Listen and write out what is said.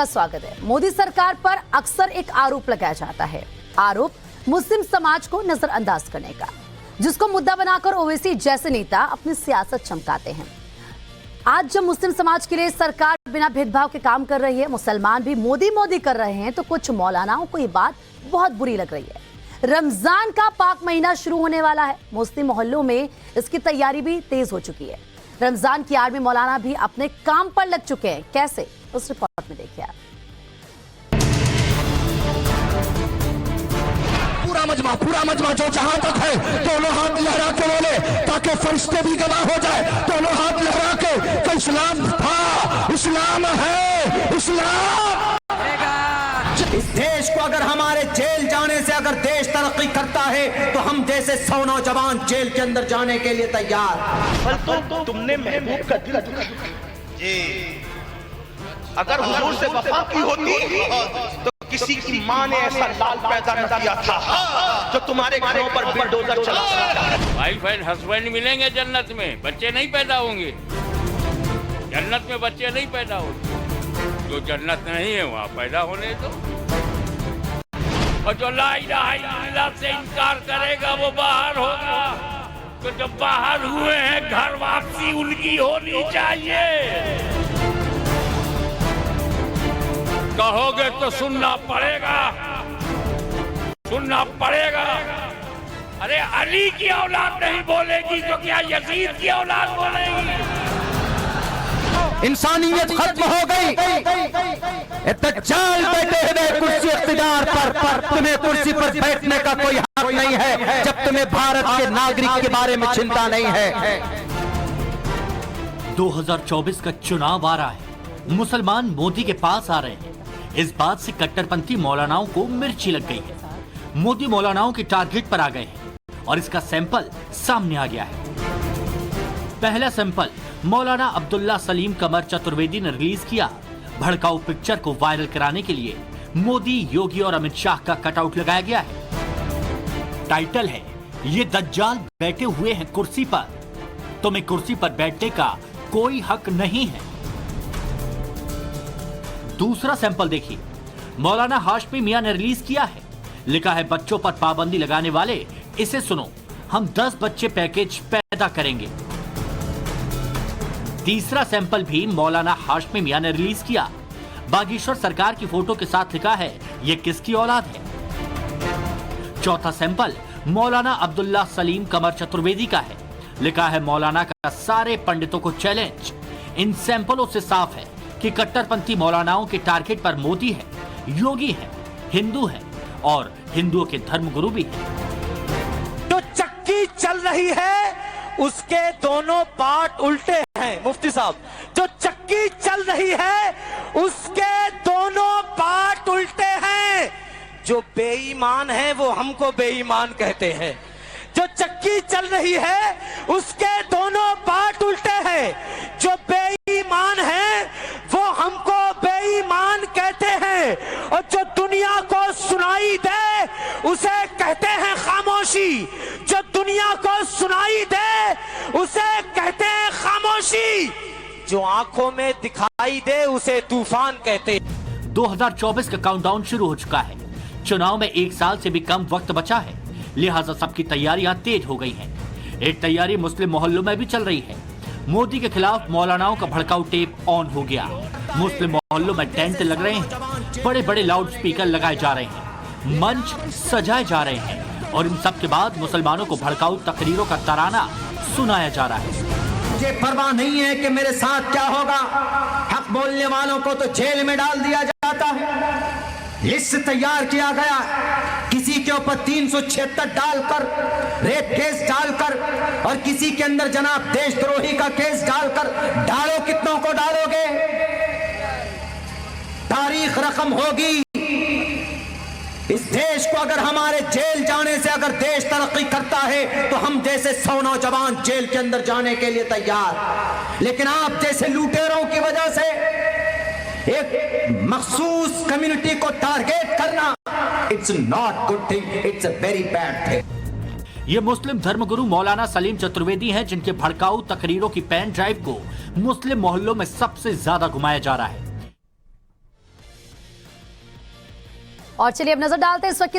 आपका स्वागत है। मोदी सरकार पर अक्सर एक आरोप लगाया जाता है, आरोप मुस्लिम समाज को नजरअंदाज करने का, जिसको मुद्दा बनाकर ओवैसी जैसे नेता अपनी सियासत चमकाते हैं। आज जब मुस्लिम समाज के लिए सरकार बिना भेदभाव के काम कर रही है, मुसलमान भी मोदी मोदी कर रहे हैं, तो कुछ मौलानाओं को ये बात बहुत बुरी लग रही है। रमजान का पाक महीना शुरू होने वाला है, मुस्लिम मोहल्लों में इसकी तैयारी भी तेज हो चुकी है। रमजान की आड़ में मौलाना भी अपने काम पर लग चुके हैं। कैसे, उस रिपोर्ट में देखिए आप। पूरा मजमा जो जहां तक है दोनों हाथ लहरा के बोले ताकि फरिश्ते भी गवाह हो जाए। दोनों हाथ लहरा के इस्लाम था, इस्लाम है, इस्लाम। इस देश को अगर हमारे जेल जाने से अगर देश तरक्की करता है तो हम जैसे 100 नौजवान जेल के अंदर जाने के लिए तैयार। तुमने महबूब का दिल जी, अगर हुजूर से वफा की होती तो किसी की माँ ने ऐसा लाल पैदा न किया था जो तुम्हारे घरों पर बुलडोजर चला। वाइफ एंड हस्बैंड मिलेंगे जन्नत में, बच्चे नहीं पैदा होंगे। जन्नत में बच्चे नहीं पैदा होंगे, जो जन्नत नहीं है वहाँ पैदा होने दो। और जो ला इलाहा इल्लल्लाह से इनकार करेगा वो बाहर होगा। तो जब बाहर हुए हैं, घर वापसी उनकी होनी चाहिए। कहोगे तो सुनना पड़ेगा, सुनना पड़ेगा। अरे अली की औलाद नहीं बोलेगी तो क्या यजीद की औलाद बोलेगी? इंसानियत खत्म हो गई। दज्जाल बैठे हुए कुर्सी इख्तिदार पर, तुम्हें कुर्सी पर बैठने का कोई हक नहीं है जब तुम्हें भारत के नागरिक के बारे में चिंता नहीं है। 2024 का चुनाव आ रहा है, मुसलमान मोदी के पास आ रहे हैं। इस बात से कट्टरपंथी मौलानाओं को मिर्ची लग गई है। मोदी मौलानाओं के टारगेट पर आ गए हैं और इसका सैंपल सामने आ गया है। पहला सैंपल मौलाना अब्दुल्ला सलीम कमर चतुर्वेदी ने रिलीज किया। भड़काऊ पिक्चर को वायरल कराने के लिए मोदी, योगी और अमित शाह का कटआउट लगाया गया है। टाइटल है, ये दज्जाल बैठे हुए हैं कुर्सी पर, तुम्हें कुर्सी पर बैठने का कोई हक नहीं है। दूसरा सैंपल देखिए, मौलाना हाशमी मियां ने रिलीज किया है। लिखा है, बच्चों पर पाबंदी लगाने वाले इसे सुनो, हम 10 बच्चे पैकेज पैदा करेंगे। तीसरा सैंपल भी मौलाना हाशमी मियां ने रिलीज किया। बागेश्वर सरकार की फोटो के साथ लिखा है, ये किसकी औलाद है। चौथा सैंपल मौलाना अब्दुल्ला सलीम कमर चतुर्वेदी का है। लिखा है, मौलाना का सारे पंडितों को चैलेंज। इन सैंपलों से साफ है कि कट्टरपंथी मौलानाओं के टारगेट पर मोदी है, योगी है, हिंदू है और हिंदुओं के धर्मगुरु भी है। तो चक्की चल रही है, उसके दोनों पार्ट उल्टे हैं। मुफ्ती साहब, जो चक्की चल रही है उसके दोनों पार्ट उल्टे हैं। जो बेईमान है वो हमको बेईमान कहते हैं। जो चक्की चल रही है उसके दोनों पार्ट उल्टे हैं। जो बेईमान है वो हमको बेईमान कहते हैं। और जो दुनिया को सुनाई दे उसे कहते हैं खामोशी। जो दुनिया को सुनाई दे उसे कहते हैं खामोशी। जो आंखों में दिखाई दे उसे तूफान कहते हैं। 2024 का काउंटडाउन शुरू हो चुका है। चुनाव में 1 साल से भी कम वक्त बचा है, लिहाजा सबकी तैयारियां तेज हो गई हैं। एक तैयारी मुस्लिम मोहल्लों में भी चल रही है। मोदी के खिलाफ मौलानाओं का भड़काऊ टेप ऑन हो गया। मुस्लिम मोहल्लों में टेंट लग रहे हैं, बड़े बड़े लाउड स्पीकर लगाए जा रहे हैं, मंच सजाए जा रहे हैं और इन सब के बाद मुसलमानों को भड़काऊ तकरीरों का तराना सुनाया जा रहा है। मुझे परवाह नहीं है कि मेरे साथ क्या होगा। हक बोलने वालों को तो जेल में डाल दिया जाता है। लिस्ट तैयार किया गया, किसी के ऊपर 376 डालकर, रेप केस डालकर और किसी के अंदर जनाब देशद्रोही का केस डालकर, डालो कितनों को डालोगे? तारीख रकम होगी। इस देश को अगर हमारे जेल जाने से अगर देश तरक्की करता है तो हम जैसे 100 नौजवान जेल के अंदर जाने के लिए तैयार। लेकिन आप जैसे लुटेरों की वजह से एक मखसूस कम्युनिटी को टारगेट करना, it's not good thing, it's a very bad thing. ये मुस्लिम धर्मगुरु मौलाना सलीम चतुर्वेदी हैं, जिनके भड़काऊ तकरीरों की पेन ड्राइव को मुस्लिम मोहल्लों में सबसे ज्यादा घुमाया जा रहा है। और चलिए अब नजर डालते हैं इस वक्त